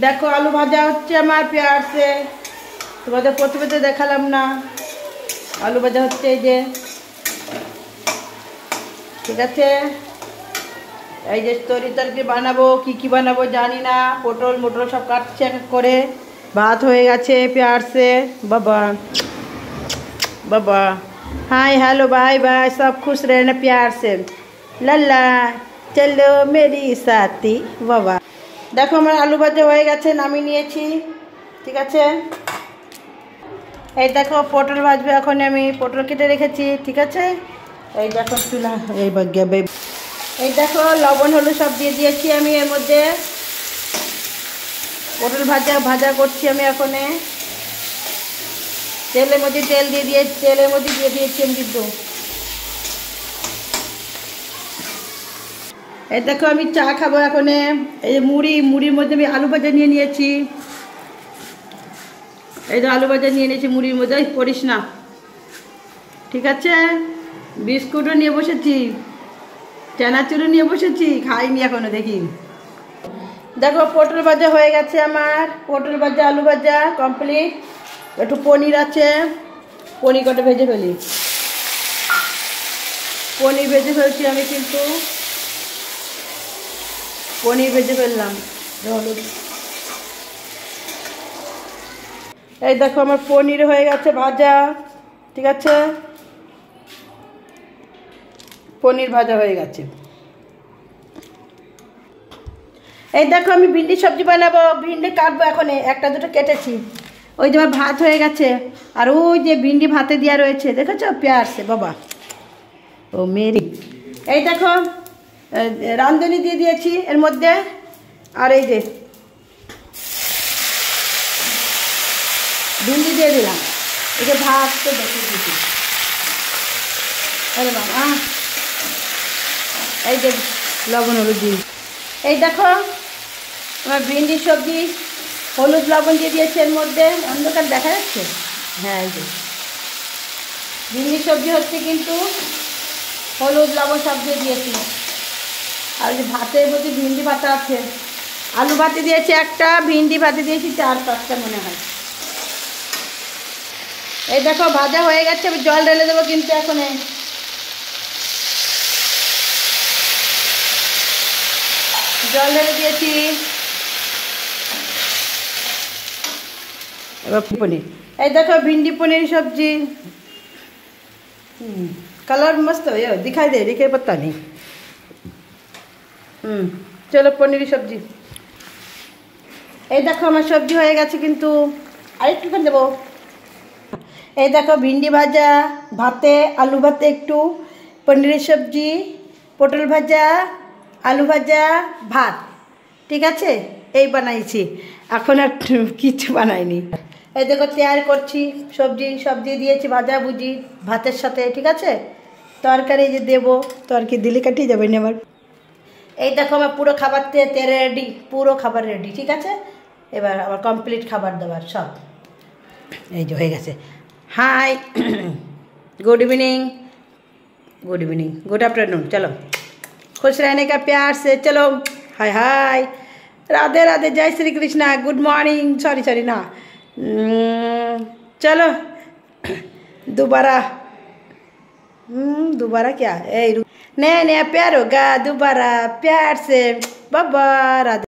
দেখো আলু ভাজা হচ্ছে আমার পেঁয়াজ से। তোমাদের প্রথমে তো দেখালাম না, আলু ভাজা হচ্ছে এই যে, ঠিক আছে। এই যে তরকারি বানাবো, কি বানাবো জানি না, পটল মটল সব কাটছে এক এক করে। ভাত হয়ে গেছে পেঁয়াজ से। बाबा बाबा हाय हेलो बाय बाय, सब खुश रहना प्यार से। लल्ला चलो मेरी साथी बाबा। देखो আমার আলু ভাজা হয়ে গেছে, নামিয়ে নিয়েছি, ঠিক আছে। এই দেখো পটল ভাজবে এখন, আমি পটল কেটে রেখেছি, ঠিক আছে। এই দেখো চুলা, এই দেখো লবণ হলুদ সব দিয়ে দিয়েছি আমি এর মধ্যে। পটল ভাজা করছি আমি এখন। তেলের মধ্যে তেল দিয়ে দিয়েছি আমি কিন্তু। এই দেখো আমি চা খাবো এখন। এই যে মুড়ির মধ্যে আমি আলু ভাজা নিয়ে নিয়েছি। এই যে আলু ভাজা নিয়ে নিয়েছি মুড়ির মধ্যে, করিস না, ঠিক আছে। বিস্কুটও নিয়ে বসেছি, চানাচুরও নিয়ে বসেছি, খাইনি এখনো, দেখি। দেখো পটল ভাজা হয়ে গেছে আমার, পটল ভাজা আলু ভাজা কমপ্লিট। একটু পনির আছে, পনির কটা ভেজে ফেলি। পনির ভেজে ফেলছি আমি কিন্তু, পনির ভেজে ফেললাম। হলুদ, এই দেখো আমার পনির হয়ে গেছে ভাজা, ঠিক আছে। পনির ভাজা হয়ে গেছে। এই দেখো আমি ভিন্ডি সবজি বানাবো, ভিন্ডি কাটবো এখন, একটা দুটো কেটেছি। ওই যে আমার ভাত হয়ে গেছে, আর ওই যে ভিন্ডি ভাতে দেওয়া রয়েছে, দেখেছো পেঁয়াজ से বাবা। ও মেরি, এই দেখো রাঁধুনি দিয়ে দিয়েছি এর মধ্যে। আর এই যে ভিন্ডি দিয়ে দিলাম, এই যে ভাত তো দেখে দিচ্ছি। আরে বাবা, এই যে লবণ হলুদ দিই। এই দেখো আমার ভিন্ডি সবজি, হলুদ লবণ দিয়ে দিয়েছি এর মধ্যে। অন্ধকার দেখা যাচ্ছে, হ্যাঁ। এই যে ভিন্ডি সবজি হচ্ছে কিন্তু, হলুদ লবণ সব দিয়ে দিয়েছি। আর যে ভাতের মধ্যে ভিন্ডি ভাতা আছে, আলু ভাতে দিয়েছি একটা, ভিন্ডি ভাতে দিয়েছি 4-5টা মনে হয়। এই দেখো ভাজা হয়ে গেছে, আমি জল ঢেলে দেবো কিন্তু এখন। জল ঢেলে দিয়েছি। এবার পনির, এই দেখো भिंडी पनीर सब्जी। कलर मस्त है, दिखाई दे रही, पता नहीं। चलो पनीर सब्जी। এই দেখো আমার সবজি হয়ে গেছে কিন্তু, আরেকটু করে দেবো। এই দেখো ভিন্ডি ভাজা ভাতে, আলু ভাতে একটু, পনিরের সবজি, পটল ভাজা, আলু ভাজা, ভাত, ঠিক আছে। এই বানাইছি, এখন আর কিছু বানাইনি। এই দেখো তৈরি করছি সবজি, সব দিয়ে দিয়েছি ভাজা ভুজি ভাতের সাথে, ঠিক আছে। তরকারি যে দেবো, তরকারি দিলে কাটিয়ে যাবে না আমার। এই দেখো আমার পুরো খাবার রেডি, পুরো খাবার রেডি, ঠিক আছে। এবার আমার কমপ্লিট খাবার দাবার সব এই যে হয়ে গেছে। Hi good evening, good evening, good afternoon. चलो खुश रहने का प्यार से, चलो हाय हाय, राधे राधे, जय Shri Krishna, good morning, sorry ना, चलो दोबारा क्या, नया नया प्यार होगा, दोबारा प्यार से, बाबा राधे।